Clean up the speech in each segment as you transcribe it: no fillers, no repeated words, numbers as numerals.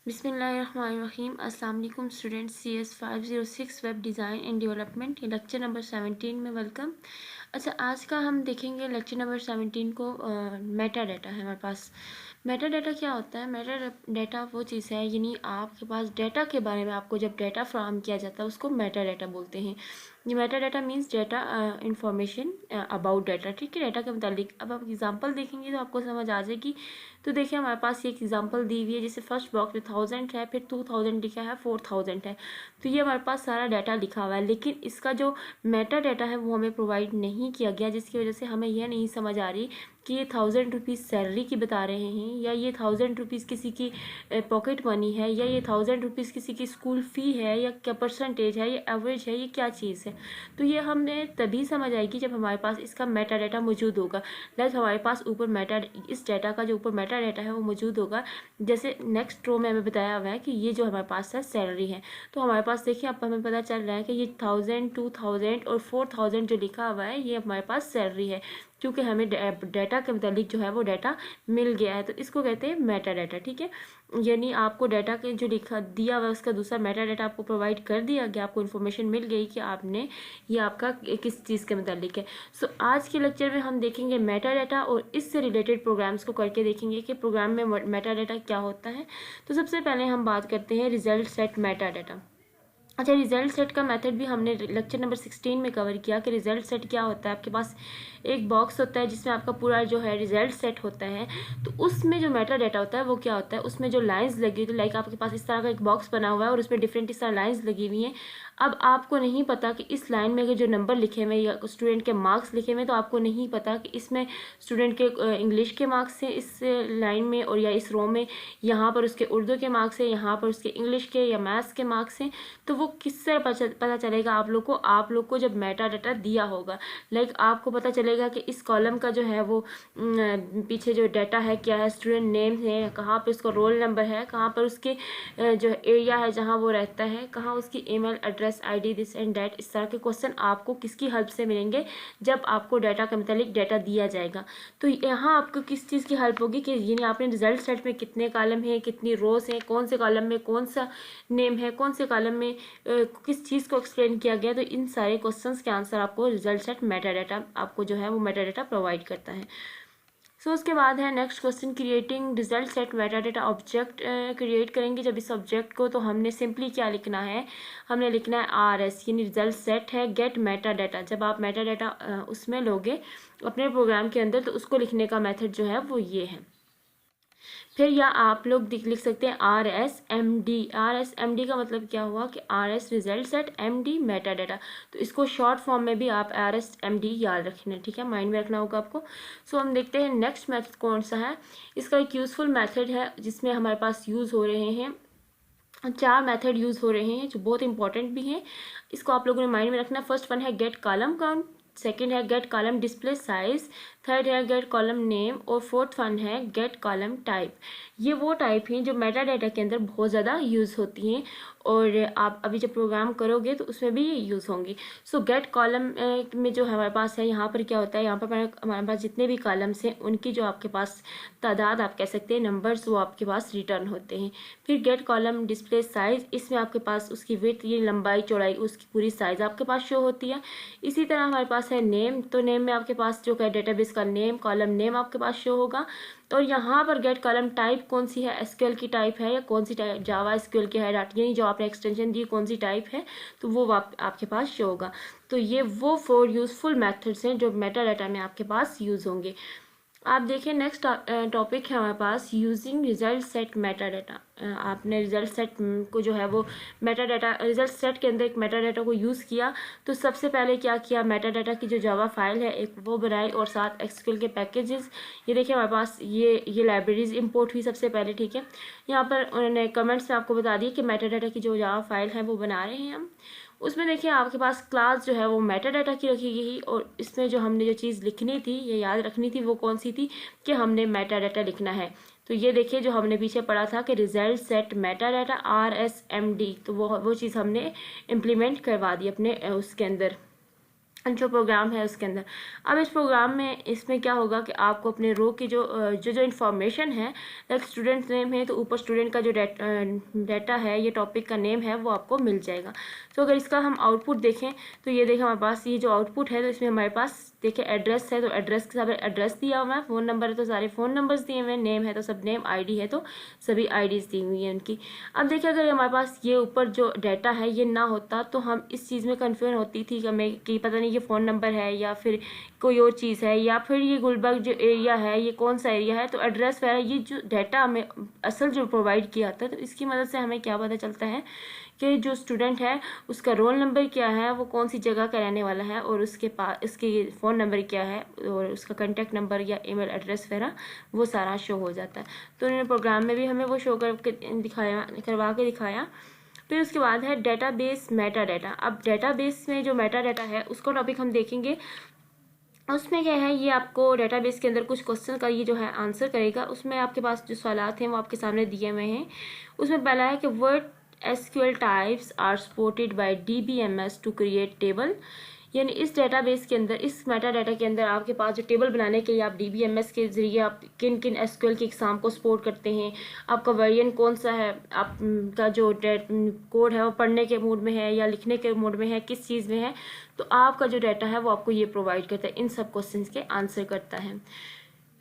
बिस्मिल्लाहिर्रहमानिर्रहीम। अस्सलाम वालेकुम students. CS 506 web design and development, ये लेक्चर नंबर 17 में वेलकम। अच्छा, आज का हम देखेंगे लेक्चर नंबर 17 को। मेटा डाटा है हमारे पास। मेटा डाटा क्या होता है? मेटा डाटा वो चीज़ है, यानी आपके पास डाटा के बारे में आपको जब डाटा फ्राहम किया जाता है उसको मेटा डाटा बोलते हैं। ये Meta data means data information about data, ठीक है, डाटा के मुतालिक। अब आप एग्जांपल देखेंगे तो आपको समझ आ जाएगी। तो देखिए हमारे पास ये एक एग्जांपल दी हुई है, जैसे फर्स्ट बॉक्स में 1000 है, फिर 2000 लिखा है, 4000 है। तो ये हमारे पास सारा डाटा लिखा हुआ है, लेकिन इसका जो मेटा डाटा है वो हमें प्रोवाइड नहीं किया गया, जिसकी वजह से हमें यह नहीं समझ आ रही कि ये 1000 रुपीज़ सैलरी की बता रहे हैं, या ये 1000 रुपीज़ किसी की पॉकेट मनी है, या ये 1000 रुपीज़ किसी की स्कूल फ़ी है, या क्या परसेंटेज है, ये एवरेज है, ये क्या चीज़ है। तो ये हमें तभी समझ आएगी जब हमारे पास इसका मेटा डाटा मौजूद होगा। लाइक हमारे पास ऊपर मेटा, इस डाटा का जो ऊपर मेटा डाटा है वो मौजूद होगा। जैसे नेक्स्ट रो में हमें बताया हुआ है कि ये जो हमारे पास है सैलरी है, तो हमारे पास देखिए अब हमें पता चल रहा है कि ये 1000, 2000 और 4000 जो लिखा हुआ है ये हमारे पास सैलरी है, क्योंकि हमें डाटा के मुतालिक जो है वो डाटा मिल गया है। तो इसको कहते हैं मेटा डाटा, ठीक है। यानी आपको डाटा के जो लिखा दिया हुआ है उसका दूसरा मेटा डाटा आपको प्रोवाइड कर दिया गया, आपको इन्फॉर्मेशन मिल गई कि आपने ये आपका किस चीज़ के मुतालिक है। सो आज के लेक्चर में हम देखेंगे मेटा डाटा और इससे रिलेटेड प्रोग्राम्स को करके देखेंगे कि प्रोग्राम में मेटा डाटा क्या होता है। तो सबसे पहले हम बात करते हैं रिजल्ट सेट मेटा डाटा। अच्छा, रिजल्ट सेट का मेथड भी हमने लेक्चर नंबर 16 में कवर किया कि रिजल्ट सेट क्या होता है। आपके पास एक बॉक्स होता है जिसमें आपका पूरा जो है रिजल्ट सेट होता है, तो उसमें जो मेटा डाटा होता है वो क्या होता है, उसमें जो लाइंस लगी हुई, तो लाइक आपके पास इस तरह का एक बॉक्स बना हुआ है और उसमें डिफरेंट इस तरह लाइंस लगी हुई हैं। अब आपको नहीं पता कि इस लाइन में जो नंबर लिखे हुए या स्टूडेंट के मार्क्स लिखे हुए, तो आपको नहीं पता कि इसमें स्टूडेंट के इंग्लिश के मार्क्स हैं इस लाइन में, और या इस रो में यहाँ पर उसके उर्दू के मार्क्स हैं, यहाँ पर उसके इंग्लिश के या मैथ्स के मार्क्स हैं। तो वो किससे पता चलेगा आप लोग को जब मेटा डाटा दिया होगा। लाइक आपको पता चलेगा कि इस कॉलम का जो है वो पीछे जो डाटा है क्या है, स्टूडेंट नेम है, कहाँ पे उसका रोल नंबर है, कहाँ पर उसके जो एरिया है जहाँ वो रहता है, कहाँ उसकी email address, ID, this and that. इस तरह के क्वेश्चन आपको किसकी हेल्प से मिलेंगे, जब आपको डाटा के मुतालिक डाटा दिया जाएगा। तो यहाँ आपको किस चीज़ की हेल्प होगी कि यानी आपने रिजल्ट सेट में कितने कॉलम हैं, कितनी रोज हैं, कौन से कॉलम में कौन सा नेम है, कौन से कॉलम में किस चीज़ को एक्सप्लेन किया गया। तो इन सारे क्वेश्चंस के आंसर आपको रिजल्ट सेट मेटा डाटा आपको जो है वो मेटा डाटा प्रोवाइड करता है। सो उसके बाद है next question, creating result set meta data object create करेंगे जब इस ऑब्जेक्ट को। तो हमने सिंपली क्या लिखना है, हमने लिखना है RS, यानी रिजल्ट सेट है गेट मेटा डाटा। जब आप मेटा डाटा उसमें लोगे अपने प्रोग्राम के अंदर, तो उसको लिखने का मेथड जो है वो ये है। फिर या आप लोग लिख सकते हैं RSMD। RSMD का मतलब क्या हुआ कि RS result set, MD Meta data. तो इसको शॉर्ट फॉर्म में भी आप RSMD याद रखना, ठीक है, माइंड में रखना होगा आपको। सो हम देखते हैं नेक्स्ट मेथड कौन सा है। इसका एक यूजफुल मेथड है जिसमें हमारे पास यूज़ हो रहे हैं 4 मेथड यूज़ हो रहे हैं जो बहुत इंपॉर्टेंट भी हैं। इसको आप लोगों ने माइंड में रखना। फर्स्ट वन है गेट कॉलम काउंट, सेकेंड है get column display size, third है गेट कॉलम नेम, और फोर्थ वन है गेट कॉलम टाइप। ये वो टाइप हैं जो मेटा डाटा के अंदर बहुत ज़्यादा यूज़ होती हैं, और आप अभी जब प्रोग्राम करोगे तो उसमें भी यूज़ होंगी। सो गेट कॉलम में जो हमारे पास है, यहाँ पर क्या होता है, यहाँ पर हमारे पास जितने भी कॉलम्स हैं उनकी जो आपके पास तादाद, आप कह सकते हैं नंबर्स, वो आपके पास रिटर्न होते हैं। फिर गेट कॉलम डिस्प्ले साइज, इसमें आपके पास उसकी विड्थ, ये लंबाई चौड़ाई, उसकी पूरी साइज आपके पास शो होती है। इसी तरह हमारे पास है नेम, तो नेम में आपके पास जो है डेटाबेस का नेम, कॉलम नेम आपके पास शो होगा। और यहाँ पर गेट कॉलम टाइप कौन सी है, SQL की टाइप है या कौन सी टाइप जावा SQL की है, यानी जो आपने एक्सटेंशन दी कौन सी टाइप है, तो वो आपके पास शो होगा। तो ये वो 4 यूजफुल मेथड्स हैं जो मेटा डाटा में आपके पास यूज़ होंगे। आप देखिए नेक्स्ट टॉपिक है हमारे पास using result set meta data. आपने रिजल्ट सेट को जो है वो मेटा डाटा, रिजल्ट सेट के अंदर एक मेटा डाटा को यूज़ किया। तो सबसे पहले क्या किया, मेटा डाटा की जो जावा फाइल है एक वो बनाई, और साथ SQL के पैकेजेस। ये देखिए हमारे पास ये लाइब्रेरीज इंपोर्ट हुई सबसे पहले, ठीक है। यहाँ पर उन्होंने कमेंट्स में आपको बता दिया कि मेटा डाटा की जो जावा फाइल है वो बना रहे हैं हम। उसमें देखिए आपके पास क्लास जो है वो मेटा डाटा की रखी गई, और इसमें जो हमने जो चीज़ लिखनी थी या याद रखनी थी वो कौन सी थी कि हमने मेटा डाटा लिखना है। तो ये देखिए जो हमने पीछे पढ़ा था कि result set meta data RSMD, तो वो चीज़ हमने इम्प्लीमेंट करवा दी अपने उसके अंदर जो प्रोग्राम है उसके अंदर। अब इस प्रोग्राम में इसमें क्या होगा कि आपको अपने रो की जो इन्फॉर्मेशन है, लाइक स्टूडेंट नेम है तो ऊपर स्टूडेंट का जो डाटा है, ये टॉपिक का नेम है, वो आपको मिल जाएगा। तो अगर इसका हम आउटपुट देखें तो ये देखें हमारे पास ये जो आउटपुट है, तो इसमें हमारे पास देखिए एड्रेस है तो एड्रेस के साथ एड्रेस दिया हुआ है, फ़ोन नंबर है तो सारे फ़ोन नंबर्स दिए हुए हैं, नेम है तो सब नेम, आईडी है तो सभी आईडीज़ दी हुई हैं उनकी। अब देखिए अगर हमारे पास ये ऊपर जो डाटा है ये ना होता तो हम इस चीज़ में कन्फ्यूजन होती थी कि हमें कि पता नहीं ये फ़ोन नंबर है या फिर कोई और चीज़ है, या फिर ये गुलबर्ग जो एरिया है ये कौन सा एरिया है। तो एड्रेस वगैरह ये जो डाटा हमें असल जो प्रोवाइड किया जाता है, तो इसकी मदद से हमें क्या पता चलता है कि जो स्टूडेंट है उसका रोल नंबर क्या है, वो कौन सी जगह का रहने वाला है, और उसके पास इसके फ़ोन नंबर क्या है और उसका कॉन्टैक्ट नंबर या ईमेल एड्रेस वगैरह वो सारा शो हो जाता है। तो उन्होंने प्रोग्राम में भी हमें वो शो करवा के दिखाया। फिर उसके बाद है डेटाबेस मेटा डाटा। अब डेटाबेस में जो मेटा डाटा है उसका टॉपिक हम देखेंगे। उसमें क्या है, ये आपको डेटाबेस के अंदर कुछ क्वेश्चन का ये जो है आंसर करेगा। उसमें आपके पास जो सवालात हैं वो आपके सामने दिए हुए हैं। उसमें पहला है कि word SQL types are supported by DBMS to create table। यानी इस डेटाबेस के अंदर, इस मेटा डाटा के अंदर आपके पास जो टेबल बनाने के लिए आप DBMS के ज़रिए आप किन किन SQL के एग्ज़ाम को सपोर्ट करते हैं, आपका वेरिएंट कौन सा है, आपका जो कोड है वो पढ़ने के मूड में है या लिखने के मूड में है, किस चीज़ में है, तो आपका जो डाटा है वो आपको ये प्रोवाइड करता है, इन सब क्वेश्चन के आंसर करता है।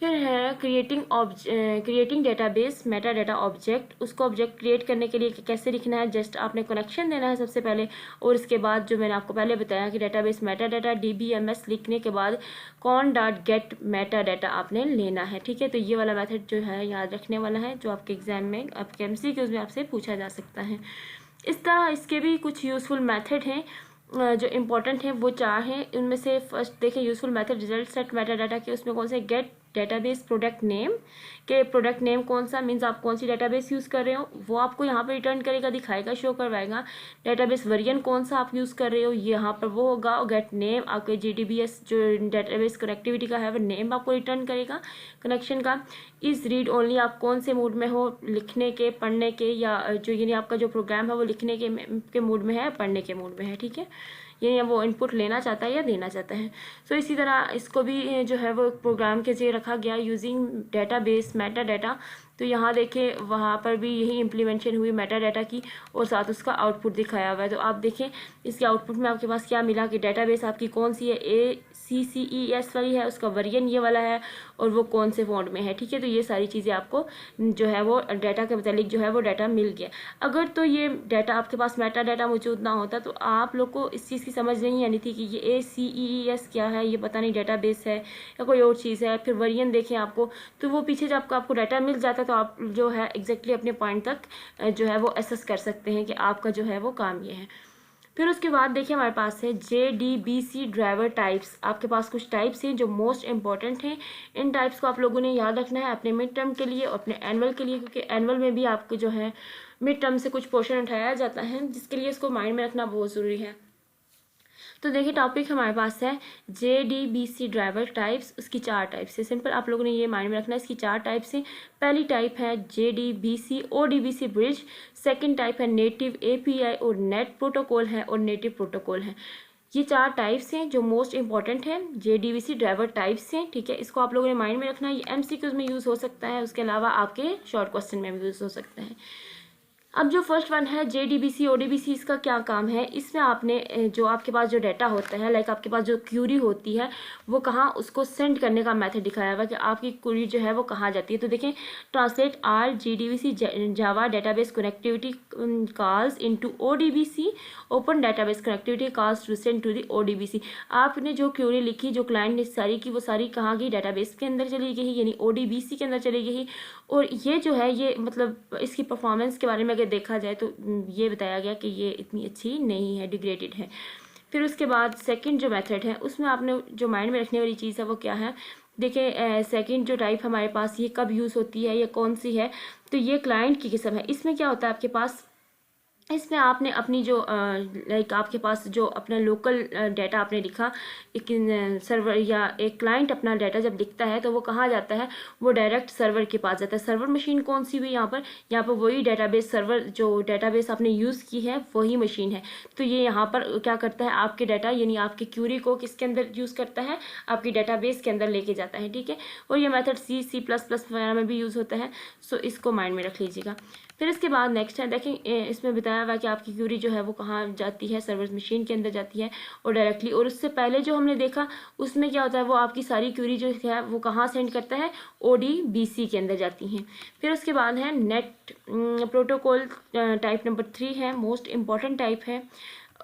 फिर है creating database Meta data object. उसको ऑब्जेक्ट क्रिएट करने के लिए कैसे लिखना है, जस्ट आपने कनेक्शन देना है सबसे पहले, और इसके बाद जो मैंने आपको पहले बताया कि डेटाबेस मेटा डाटा DBMS लिखने के बाद con.get मेटा डाटा आपने लेना है। ठीक है, तो ये वाला मेथड जो है याद रखने वाला है, जो आपके एग्जाम में, आपके MCQs में आपसे पूछा जा सकता है। इस तरह इसके भी कुछ यूज़फुल मेथड हैं जो इम्पोर्टेंट हैं, वो 4 हैं। उनमें से फर्स्ट देखें useful method result set meta data के, उसमें कौन से गेट डेटाबेस प्रोडक्ट नेम के, प्रोडक्ट नेम कौन सा मीन्स आप कौन सी डेटाबेस यूज़ कर रहे हो वो आपको यहाँ पे रिटर्न करेगा, दिखाएगा, शो करवाएगा। डेटाबेस वर्जन कौन सा आप यूज़ कर रहे हो ये यहाँ पर वो होगा। और गेट नेम आपके GDBS जो डेटाबेस कनेक्टिविटी का है वो नेम आपको रिटर्न करेगा कनेक्शन का। इस रीड ओनली आप कौन से मूड में हो, लिखने के, पढ़ने के, या जो यानी आपका जो प्रोग्राम है वो लिखने के मूड में है, पढ़ने के मूड में है। ठीक है, ये वो इनपुट लेना चाहता है या देना चाहता है। सो इसी तरह इसको भी जो है वो प्रोग्राम के जरिए रखा गया यूजिंग डेटाबेस मेटा डाटा। तो यहाँ देखें वहाँ पर भी यही इम्प्लीमेंटेशन हुई मेटा डाटा की, और साथ उसका आउटपुट दिखाया हुआ है। तो आप देखें इसके आउटपुट में आपके पास क्या मिला कि डेटाबेस आपकी कौन सी है, ACCES वाली है, उसका वर्जन ये वाला है, और वो कौन से फॉन्ट में है। ठीक है, तो ये सारी चीज़ें आपको जो है वो डाटा के मतलब जो है वो डाटा मिल गया। अगर तो ये डाटा आपके पास मेटा डाटा मौजूद ना होता तो आप लोग को इस चीज़ की समझ नहीं आनी थी कि ये ACES क्या है, ये पता नहीं डेटाबेस है या कोई और चीज़ है। फिर वर्जन देखें आपको, तो वो पीछे जब आपको डाटा मिल जाता तो आप जो है एग्जैक्टली अपने पॉइंट तक जो है वो एसेस कर सकते हैं कि आपका जो है वो काम ये है। फिर उसके बाद देखिए हमारे पास है JDBC ड्राइवर टाइप्स। आपके पास कुछ टाइप्स हैं जो मोस्ट इंपॉर्टेंट हैं। इन टाइप्स को आप लोगों ने याद रखना है अपने मिड टर्म के लिए और अपने एनुअल के लिए, क्योंकि एनुअल में भी आपको जो है मिड टर्म से कुछ पोर्शन उठाया जाता है, जिसके लिए इसको माइंड में रखना बहुत ज़रूरी है। तो देखिए टॉपिक हमारे पास है JDBC ड्राइवर टाइप्स। उसकी 4 टाइप्स है। सिंपल आप लोगों ने ये माइंड में रखना है, इसकी 4 टाइप्स हैं। पहली टाइप है JDBC ODBC bridge. Second type है नेटिव API और नेट प्रोटोकॉल है, और नेटिव प्रोटोकॉल है। ये 4 टाइप्स हैं जो मोस्ट इंपॉर्टेंट है, JDBC ड्राइवर टाइप्स हैं। ठीक है, इसको आप लोगों ने माइंड में रखना है। ये MCQs में यूज़ हो सकता है, उसके अलावा आपके शॉर्ट क्वेश्चन में भी यूज़ हो सकता है। अब जो फर्स्ट वन है JDBC ODBC, इसका क्या काम है, इसमें आपने जो आपके पास जो डाटा होता है, लाइक आपके पास जो क्यूरी होती है वो कहाँ, उसको सेंड करने का मेथड दिखाया हुआ है कि आपकी क्यूरी जो है वो कहाँ जाती है। तो देखें translate our JDBC Java database connectivity calls into ODBC open database connectivity calls to send to the ODBC। आपने जो क्यूरी लिखी, जो क्लाइंट ने सारी की, वो सारी कहाँ गई, डेटाबेस के अंदर चली गई, यानी ODBC के अंदर चली गई। और ये जो है ये मतलब इसकी परफॉर्मेंस के बारे में अगर देखा जाए तो ये बताया गया कि ये इतनी अच्छी नहीं है, डिग्रेडेड है। फिर उसके बाद सेकंड जो मेथड है उसमें आपने जो माइंड में रखने वाली चीज़ है वो क्या है, देखिए सेकंड जो टाइप हमारे पास ये कब यूज़ होती है, ये कौन सी है, तो ये क्लाइंट की किस्म है। इसमें क्या होता है आपके पास इसमें आपने अपनी जो लाइक आपके पास जो अपना लोकल डाटा आपने लिखा, एक सर्वर या एक क्लाइंट अपना डाटा जब लिखता है तो वो कहाँ जाता है, वो डायरेक्ट सर्वर के पास जाता है। सर्वर मशीन कौन सी हुई यहाँ पर वही डाटाबेस सर्वर, जो डाटाबेस आपने यूज़ की है वही मशीन है। तो ये यहाँ पर क्या करता है, आपके डाटा यानी आपकी क्यूरी को किसके अंदर यूज़ करता है, आपकी डाटाबेस के अंदर लेके जाता है, ठीक है। और ये मेथड C++ वगैरह में भी यूज़ होता है, सो इसको माइंड में रख लीजिएगा। फिर इसके बाद नेक्स्ट है, देखें इसमें बताया हुआ है कि आपकी क्यूरी जो है वो कहाँ जाती है, सर्वर मशीन के अंदर जाती है और डायरेक्टली। और उससे पहले जो हमने देखा उसमें क्या होता है, वो आपकी सारी क्यूरी जो है वो कहाँ सेंड करता है, ODBC के अंदर जाती हैं। फिर उसके बाद है नेट प्रोटोकॉल, टाइप नंबर 3 है, मोस्ट इम्पॉर्टेंट टाइप है।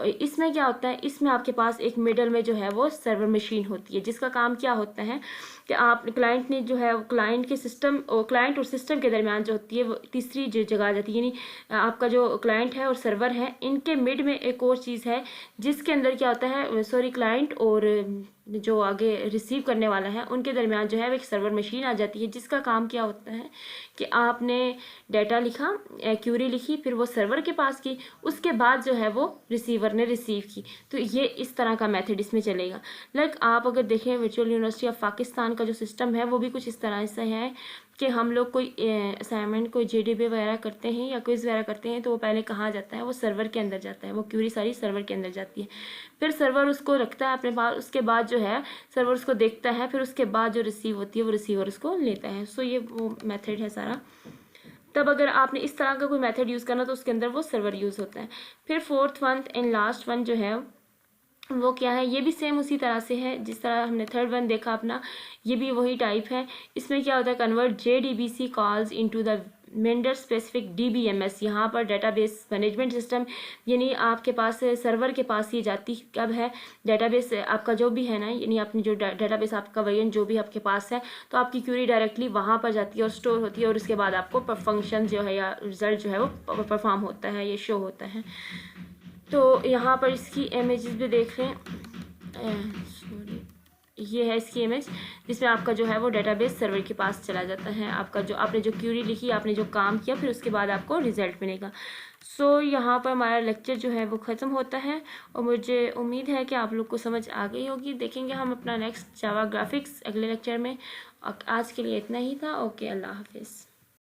इसमें क्या होता है, इसमें आपके पास एक मिडल में जो है वो सर्वर मशीन होती है, जिसका काम क्या होता है कि आप क्लाइंट ने जो है क्लाइंट के सिस्टम और क्लाइंट और सिस्टम के दरमियान जो होती है वो तीसरी जो जगह आ जाती है, यानी आपका जो क्लाइंट है और सर्वर है, इनके मिड में एक और चीज़ है जिसके अंदर क्या होता है, सॉरी क्लाइंट और जो आगे रिसीव करने वाला है उनके दरमियान जो है वो एक सर्वर मशीन आ जाती है, जिसका काम क्या होता है कि आपने डाटा लिखा, क्यूरी लिखी, फिर वो सर्वर के पास की, उसके बाद जो है वो रिसीवर ने रिसीव की। तो ये इस तरह का मेथड इसमें चलेगा। लाइक आप अगर देखें वर्चुअल यूनिवर्सिटी ऑफ पाकिस्तान का जो सिस्टम है वो भी कुछ इस तरह से है कि हम लोग कोई असाइनमेंट, कोई JDB वगैरह करते हैं या क्विज वगैरह करते हैं तो वो पहले कहाँ जाता है, वो सर्वर के अंदर जाता है, वो क्यूरी सारी सर्वर के अंदर जाती है। फिर सर्वर उसको रखता है अपने पास, उसके बाद जो है सर्वर उसको देखता है, फिर उसके बाद जो रिसीव होती है वो रिसीवर उसको लेता है। सो ये वो मेथड है सारा। तब अगर आपने इस तरह का कोई मेथड यूज़ करना तो उसके अंदर वो सर्वर यूज़ होता है। फिर fourth one and last one जो है वो क्या है, ये भी सेम उसी तरह से है जिस तरह हमने थर्ड वन देखा अपना, ये भी वही टाइप है। इसमें क्या होता है, convert JDBC calls into the vendor specific DBMS। यहाँ पर डेटाबेस मैनेजमेंट सिस्टम, यानी आपके पास सर्वर के पास ही जाती कब है डेटाबेस आपका जो भी है ना, यानी अपनी जो डेटाबेस आपका वर्जन जो भी आपके पास है, तो आपकी क्यूरी डायरेक्टली वहाँ पर जाती है और स्टोर होती है, और उसके बाद आपको फंक्शन जो है या रिजल्ट जो है वो परफॉर्म होता है, ये शो होता है। तो यहाँ पर इसकी इमेजेस भी देख लें, सॉरी, ये है इसकी इमेज जिसमें आपका जो है वो डेटाबेस सर्वर के पास चला जाता है, आपका जो आपने जो क्यूरी लिखी, आपने जो काम किया, फिर उसके बाद आपको रिजल्ट मिलेगा। सो यहाँ पर हमारा लेक्चर जो है वो ख़त्म होता है और मुझे उम्मीद है कि आप लोग को समझ आ गई होगी। देखेंगे हम अपना नेक्स्ट जावा ग्राफिक्स अगले लेक्चर में। आज के लिए इतना ही था। ओके, अल्लाह हाफिज़।